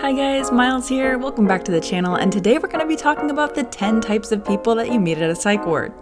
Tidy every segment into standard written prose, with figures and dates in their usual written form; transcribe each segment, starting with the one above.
Hi guys, Miles here. Welcome back to the channel, and today we're going to be talking about the 10 types of people that you meet at a psych ward.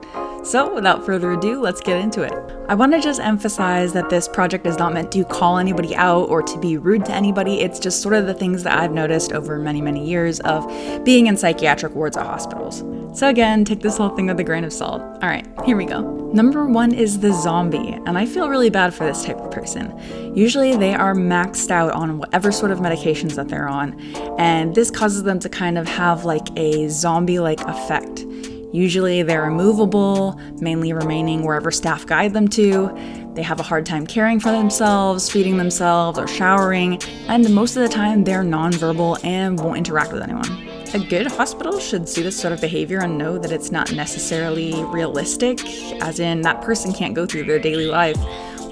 So without further ado, let's get into it. I want to just emphasize that this project is not meant to call anybody out or to be rude to anybody. It's just sort of the things that I've noticed over many years of being in psychiatric wards at hospitals. So again, take this whole thing with a grain of salt. Alright, here we go. Number 1 is the zombie, and I feel really bad for this type of person. Usually they are maxed out on whatever sort of medications that they're on, and this causes them to kind of have like a zombie-like effect. Usually they're immovable, mainly remaining wherever staff guide them to. They have a hard time caring for themselves, feeding themselves, or showering, and most of the time they're nonverbal and won't interact with anyone. A good hospital should see this sort of behavior and know that it's not necessarily realistic, as in that person can't go through their daily life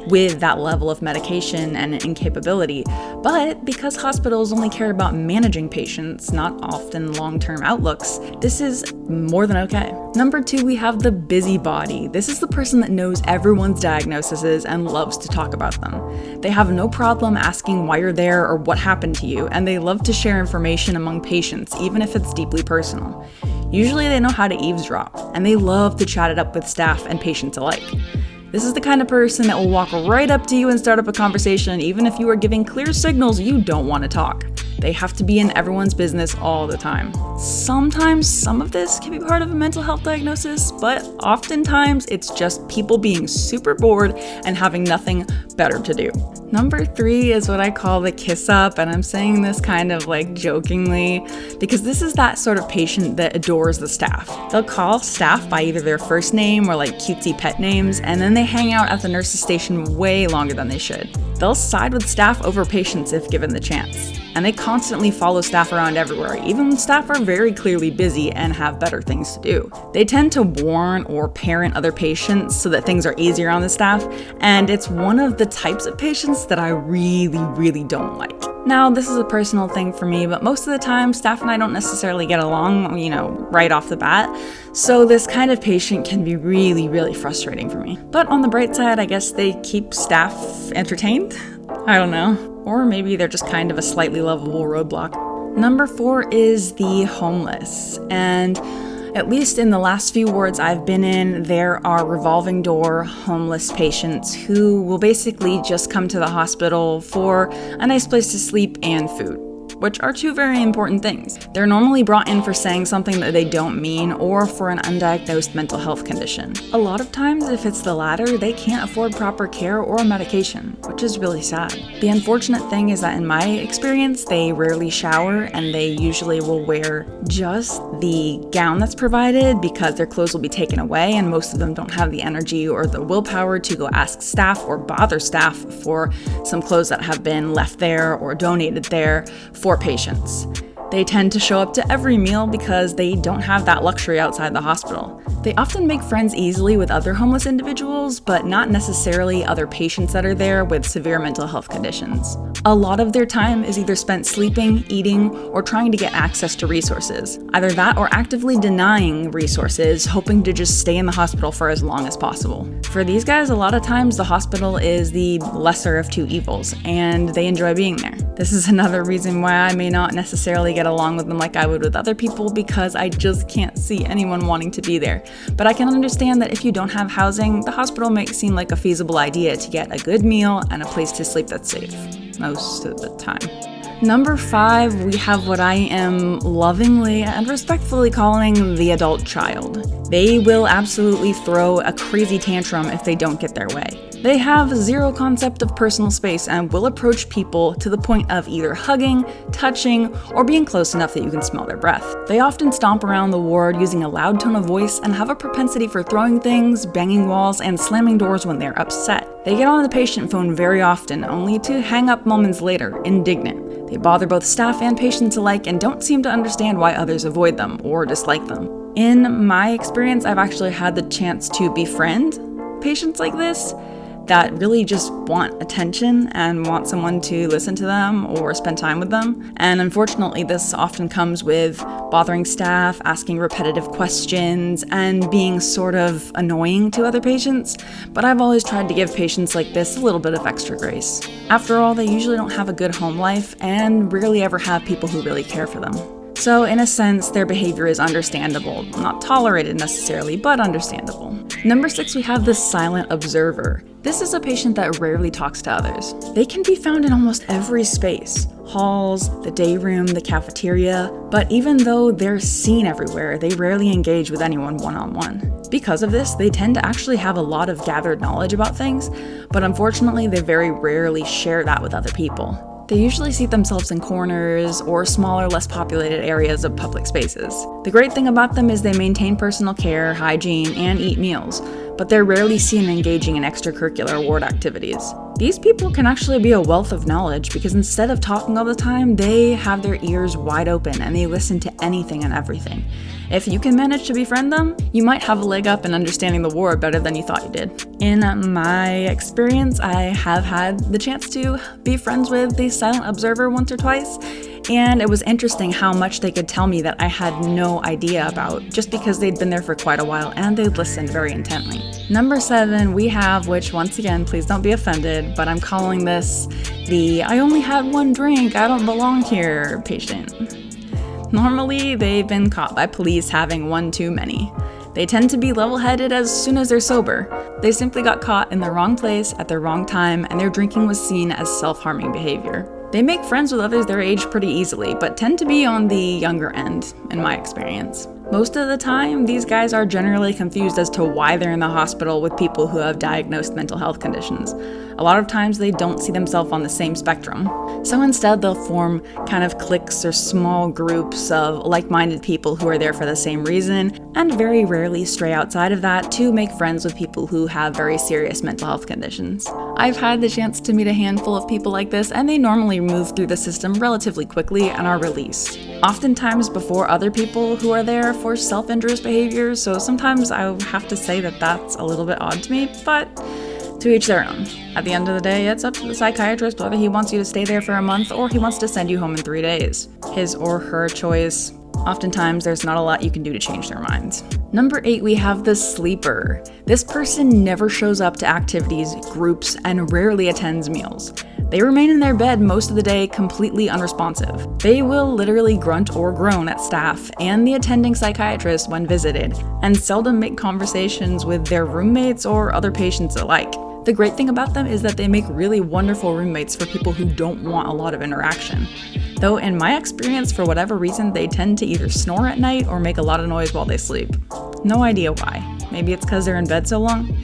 with that level of medication and incapability. But because hospitals only care about managing patients, not often long-term outlooks, this is more than okay. Number 2, we have the busybody. This is the person that knows everyone's diagnoses and loves to talk about them. They have no problem asking why you're there or what happened to you, and they love to share information among patients, even if it's deeply personal. Usually they know how to eavesdrop, and they love to chat it up with staff and patients alike. This is the kind of person that will walk right up to you and start up a conversation even if you are giving clear signals you don't want to talk. They have to be in everyone's business all the time. Sometimes some of this can be part of a mental health diagnosis, but oftentimes it's just people being super bored and having nothing better to do. Number 3 is what I call the kiss up, and I'm saying this kind of like jokingly because this is that sort of patient that adores the staff. They'll call staff by either their first name or like cutesy pet names, and then they hang out at the nurse's station way longer than they should. They'll side with staff over patients if given the chance, and they constantly follow staff around everywhere, even when staff are very clearly busy and have better things to do. They tend to warn or parent other patients so that things are easier on the staff, and it's one of the types of patients that I really don't like. Now, this is a personal thing for me, but most of the time, staff and I don't necessarily get along, right off the bat, so this kind of patient can be really frustrating for me. But on the bright side, I guess they keep staff entertained? I don't know. Or maybe they're just kind of a slightly lovable roadblock. Number 4 is the homeless, and at least in the last few wards I've been in, there are revolving door homeless patients who will basically just come to the hospital for a nice place to sleep and food, which are 2 very important things. They're normally brought in for saying something that they don't mean or for an undiagnosed mental health condition. A lot of times, if it's the latter, they can't afford proper care or medication, which is really sad. The unfortunate thing is that in my experience, they rarely shower and they usually will wear just the gown that's provided because their clothes will be taken away, and most of them don't have the energy or the willpower to go ask staff or bother staff for some clothes that have been left there or donated there for patients. They tend to show up to every meal because they don't have that luxury outside the hospital. They often make friends easily with other homeless individuals, but not necessarily other patients that are there with severe mental health conditions. A lot of their time is either spent sleeping, eating, or trying to get access to resources. Either that or actively denying resources, hoping to just stay in the hospital for as long as possible. For these guys, a lot of times the hospital is the lesser of 2 evils, and they enjoy being there. This is another reason why I may not necessarily get along with them like I would with other people, because I just can't see anyone wanting to be there. But I can understand that if you don't have housing, the hospital may seem like a feasible idea to get a good meal and a place to sleep that's safe, most of the time. Number 5, we have what I am lovingly and respectfully calling the adult child. They will absolutely throw a crazy tantrum if they don't get their way. They have zero concept of personal space and will approach people to the point of either hugging, touching, or being close enough that you can smell their breath. They often stomp around the ward using a loud tone of voice and have a propensity for throwing things, banging walls, and slamming doors when they're upset. They get on the patient phone very often, only to hang up moments later, indignant. They bother both staff and patients alike and don't seem to understand why others avoid them or dislike them. In my experience, I've actually had the chance to befriend patients like this. that really just want attention and want someone to listen to them or spend time with them. And unfortunately, this often comes with bothering staff, asking repetitive questions, and being sort of annoying to other patients. But I've always tried to give patients like this a little bit of extra grace. After all, they usually don't have a good home life and rarely ever have people who really care for them. So in a sense, their behavior is understandable. Not tolerated necessarily, but understandable. Number 6, we have the silent observer. This is a patient that rarely talks to others. They can be found in almost every space. Halls, the day room, the cafeteria. But even though they're seen everywhere, they rarely engage with anyone one-on-one. Because of this, they tend to actually have a lot of gathered knowledge about things, but unfortunately, they very rarely share that with other people. They usually seat themselves in corners or smaller, less populated areas of public spaces. The great thing about them is they maintain personal care, hygiene, and eat meals, but they're rarely seen engaging in extracurricular ward activities. These people can actually be a wealth of knowledge because instead of talking all the time, they have their ears wide open and they listen to anything and everything. If you can manage to befriend them, you might have a leg up in understanding the ward better than you thought you did. In my experience, I have had the chance to be friends with the silent observer once or twice, and it was interesting how much they could tell me that I had no idea about, just because they'd been there for quite a while and they'd listened very intently. Number 7, we have, which once again, please don't be offended, but I'm calling this the "I only had one drink, I don't belong here" patient. Normally, they've been caught by police having one too many. They tend to be level-headed as soon as they're sober. They simply got caught in the wrong place at the wrong time, and their drinking was seen as self-harming behavior. They make friends with others their age pretty easily, but tend to be on the younger end, in my experience. Most of the time, these guys are generally confused as to why they're in the hospital with people who have diagnosed mental health conditions. A lot of times they don't see themselves on the same spectrum. So instead they'll form kind of cliques or small groups of like-minded people who are there for the same reason, and very rarely stray outside of that to make friends with people who have very serious mental health conditions. I've had the chance to meet a handful of people like this, and they normally move through the system relatively quickly and are released. Oftentimes before other people who are there for self-injurious behavior, so sometimes I have to say that that's a little bit odd to me, but to each their own. At the end of the day, it's up to the psychiatrist whether he wants you to stay there for a month or he wants to send you home in 3 days. His or her choice. Oftentimes, there's not a lot you can do to change their minds. Number 8, we have the sleeper. This person never shows up to activities, groups, and rarely attends meals. They remain in their bed most of the day completely unresponsive. They will literally grunt or groan at staff and the attending psychiatrist when visited, and seldom make conversations with their roommates or other patients alike. The great thing about them is that they make really wonderful roommates for people who don't want a lot of interaction. Though in my experience, for whatever reason, they tend to either snore at night or make a lot of noise while they sleep. No idea why. Maybe it's because they're in bed so long?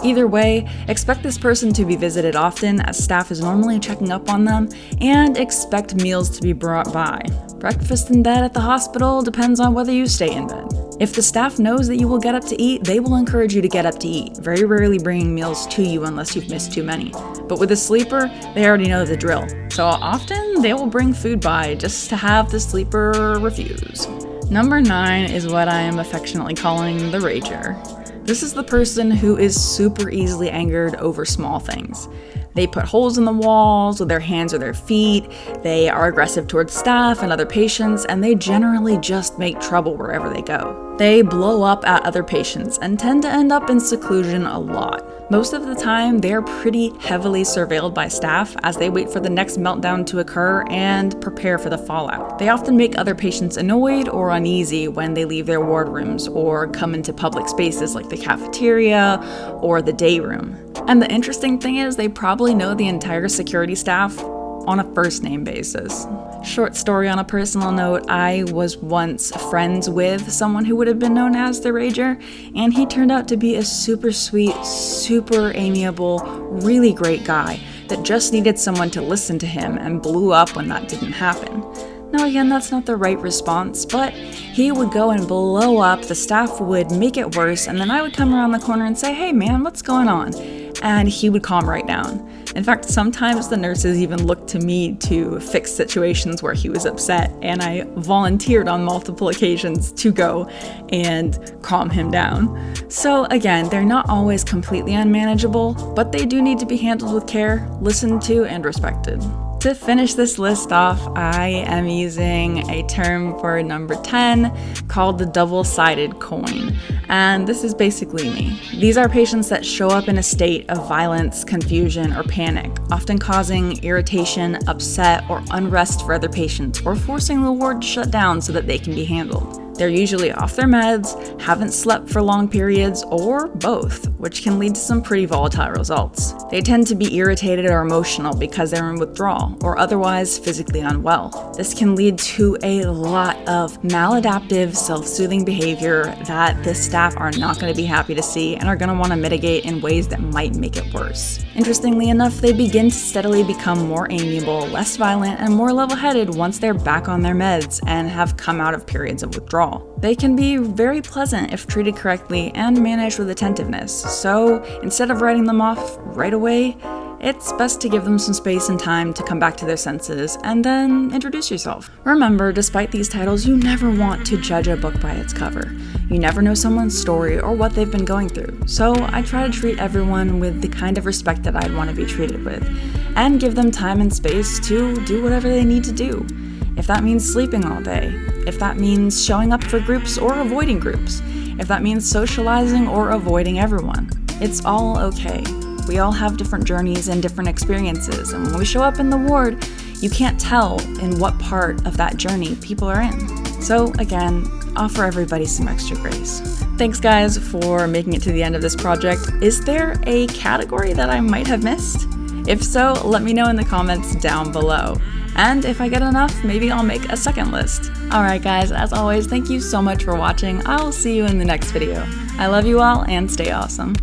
Either way, expect this person to be visited often, as staff is normally checking up on them, and expect meals to be brought by. Breakfast in bed at the hospital depends on whether you stay in bed. If the staff knows that you will get up to eat, they will encourage you to get up to eat, very rarely bringing meals to you unless you've missed too many. But with a sleeper, they already know the drill. So often, they will bring food by just to have the sleeper refuse. Number 9 is what I am affectionately calling the rager. This is the person who is super easily angered over small things. They put holes in the walls with their hands or their feet, they are aggressive towards staff and other patients, and they generally just make trouble wherever they go. They blow up at other patients and tend to end up in seclusion a lot. Most of the time, they're pretty heavily surveilled by staff as they wait for the next meltdown to occur and prepare for the fallout. They often make other patients annoyed or uneasy when they leave their ward rooms or come into public spaces like the cafeteria or the day room. And the interesting thing is they probably know the entire security staff on a first name basis. Short story on a personal note, I was once friends with someone who would have been known as the Rager, and he turned out to be a super sweet, super amiable, really great guy that just needed someone to listen to him and blew up when that didn't happen. Now again, that's not the right response, but he would go and blow up, the staff would make it worse, and then I would come around the corner and say, "Hey man, what's going on?" And he would calm right down. In fact, sometimes the nurses even looked to me to fix situations where he was upset, and I volunteered on multiple occasions to go and calm him down. So again, they're not always completely unmanageable, but they do need to be handled with care, listened to, and respected. To finish this list off, I am using a term for number 10 called the double-sided coin. And this is basically me. These are patients that show up in a state of violence, confusion, or panic, often causing irritation, upset, or unrest for other patients, or forcing the ward to shut down so that they can be handled. They're usually off their meds, haven't slept for long periods, or both, which can lead to some pretty volatile results. They tend to be irritated or emotional because they're in withdrawal or otherwise physically unwell. This can lead to a lot of maladaptive, self-soothing behavior that the staff are not going to be happy to see and are going to want to mitigate in ways that might make it worse. Interestingly enough, they begin to steadily become more amiable, less violent, and more level-headed once they're back on their meds and have come out of periods of withdrawal. They can be very pleasant if treated correctly and managed with attentiveness, so instead of writing them off right away, it's best to give them some space and time to come back to their senses and then introduce yourself. Remember, despite these titles, you never want to judge a book by its cover. You never know someone's story or what they've been going through, so I try to treat everyone with the kind of respect that I'd want to be treated with, and give them time and space to do whatever they need to do. If that means sleeping all day, if that means showing up for groups or avoiding groups, if that means socializing or avoiding everyone, it's all okay. We all have different journeys and different experiences, and when we show up in the ward, you can't tell in what part of that journey people are in. So again, offer everybody some extra grace. Thanks guys for making it to the end of this project. Is there a category that I might have missed? If so, let me know in the comments down below. And if I get enough, maybe I'll make a second list. Alright guys, as always, thank you so much for watching. I'll see you in the next video. I love you all and stay awesome.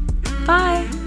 Bye!